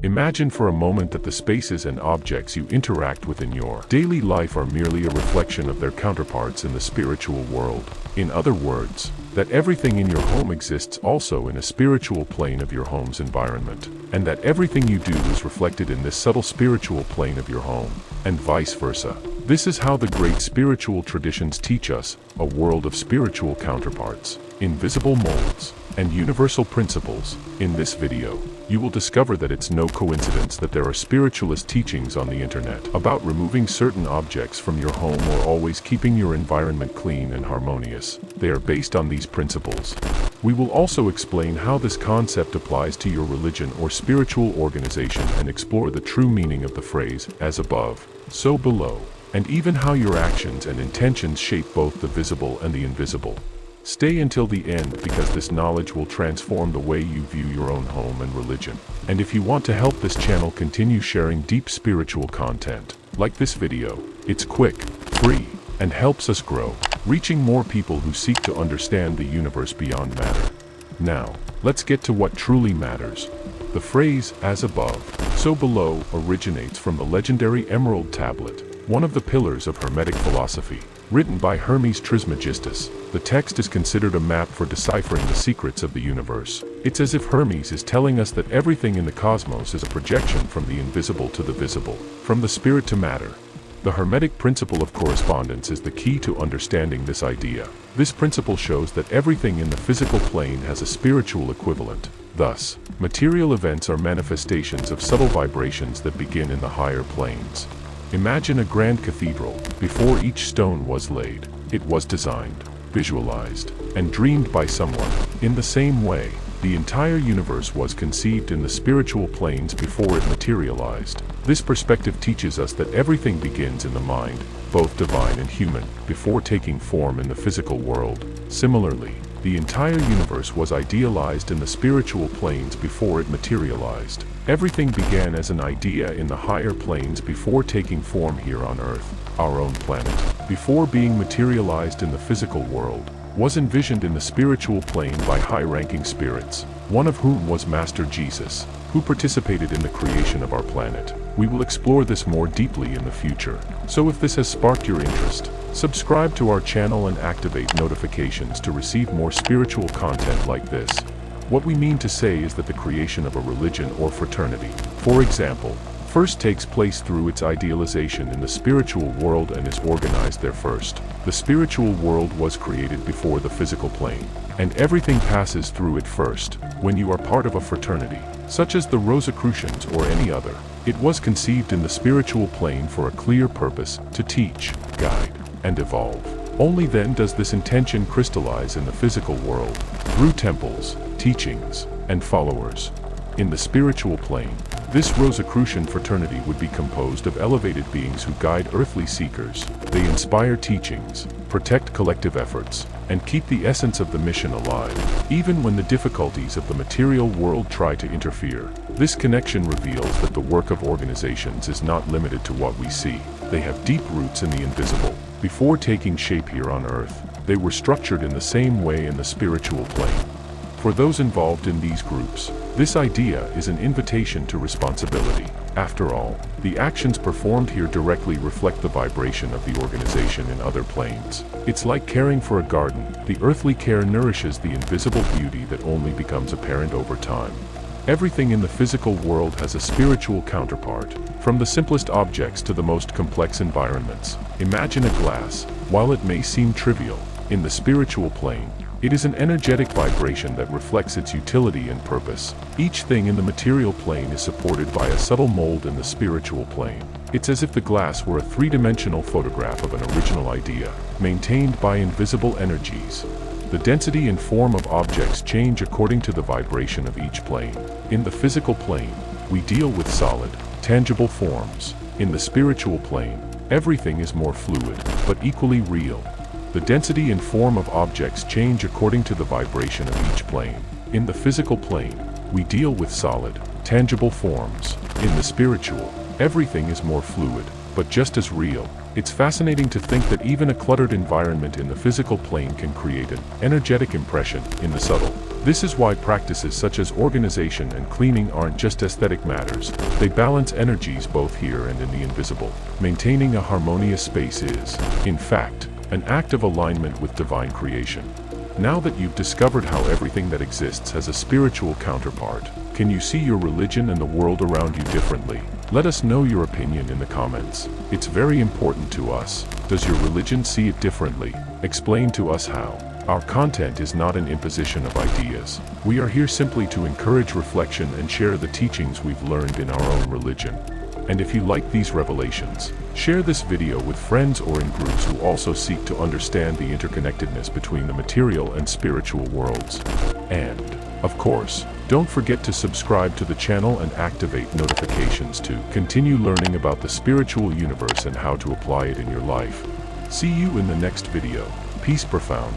Imagine for a moment that the spaces and objects you interact with in your daily life are merely a reflection of their counterparts in the spiritual world. In other words, that everything in your home exists also in a spiritual plane of your home's environment, and that everything you do is reflected in this subtle spiritual plane of your home, and vice versa. This is how the great spiritual traditions teach us, a world of spiritual counterparts, invisible molds, and universal principles. In this video, you will discover that it's no coincidence that there are spiritualist teachings on the internet about removing certain objects from your home or always keeping your environment clean and harmonious. They are based on these principles. We will also explain how this concept applies to your religion or spiritual organization and explore the true meaning of the phrase, as above, so below, and even how your actions and intentions shape both the visible and the invisible. Stay until the end because this knowledge will transform the way you view your own home and religion. And if you want to help this channel continue sharing deep spiritual content, like this video, it's quick, free, and helps us grow, reaching more people who seek to understand the universe beyond matter. Now, let's get to what truly matters. The phrase, as above, so below, originates from the legendary Emerald Tablet, one of the pillars of Hermetic philosophy. Written by Hermes Trismegistus, the text is considered a map for deciphering the secrets of the universe. It's as if Hermes is telling us that everything in the cosmos is a projection from the invisible to the visible, from the spirit to matter. The Hermetic principle of correspondence is the key to understanding this idea. This principle shows that everything in the physical plane has a spiritual equivalent. Thus, material events are manifestations of subtle vibrations that begin in the higher planes. Imagine a grand cathedral. Before each stone was laid, it was designed, visualized, and dreamed by someone. In the same way, the entire universe was conceived in the spiritual planes before it materialized. This perspective teaches us that everything begins in the mind, both divine and human, before taking form in the physical world. Similarly, the entire universe was idealized in the spiritual planes before it materialized. Everything began as an idea in the higher planes before taking form here on Earth, our own planet. Before being materialized in the physical world, was envisioned in the spiritual plane by high-ranking spirits, one of whom was Master Jesus, who participated in the creation of our planet. We will explore this more deeply in the future. So if this has sparked your interest, subscribe to our channel and activate notifications to receive more spiritual content like this. What we mean to say is that the creation of a religion or fraternity, for example, first takes place through its idealization in the spiritual world and is organized there first. The spiritual world was created before the physical plane, and everything passes through it first. When you are part of a fraternity, such as the Rosicrucians or any other, it was conceived in the spiritual plane for a clear purpose, to teach, guide, and evolve. Only then does this intention crystallize in the physical world, through temples, teachings, and followers. In the spiritual plane, this Rosicrucian fraternity would be composed of elevated beings who guide earthly seekers. They inspire teachings, protect collective efforts, and keep the essence of the mission alive, even when the difficulties of the material world try to interfere. This connection reveals that the work of organizations is not limited to what we see. They have deep roots in the invisible. Before taking shape here on Earth, they were structured in the same way in the spiritual plane. For those involved in these groups, this idea is an invitation to responsibility. After all, the actions performed here directly reflect the vibration of the organization in other planes. It's like caring for a garden. The earthly care nourishes the invisible beauty that only becomes apparent over time. Everything in the physical world has a spiritual counterpart, from the simplest objects to the most complex environments. Imagine a glass. While it may seem trivial, in the spiritual plane, it is an energetic vibration that reflects its utility and purpose. Each thing in the material plane is supported by a subtle mold in the spiritual plane. It's as if the glass were a three-dimensional photograph of an original idea, maintained by invisible energies. The density and form of objects change according to the vibration of each plane. In the physical plane, we deal with solid, tangible forms. In the spiritual plane, everything is more fluid, but equally real. The density and form of objects change according to the vibration of each plane. In the physical plane, we deal with solid, tangible forms. In the spiritual, everything is more fluid, but just as real. It's fascinating to think that even a cluttered environment in the physical plane can create an energetic impression in the subtle. This is why practices such as organization and cleaning aren't just aesthetic matters. They balance energies both here and in the invisible. Maintaining a harmonious space is, in fact, an act of alignment with divine creation. Now that you've discovered how everything that exists has a spiritual counterpart, can you see your religion and the world around you differently? Let us know your opinion in the comments. It's very important to us. Does your religion see it differently? Explain to us how. Our content is not an imposition of ideas. We are here simply to encourage reflection and share the teachings we've learned in our own religion. And if you like these revelations, share this video with friends or in groups who also seek to understand the interconnectedness between the material and spiritual worlds. And, of course, don't forget to subscribe to the channel and activate notifications to continue learning about the spiritual universe and how to apply it in your life. See you in the next video. Peace profound.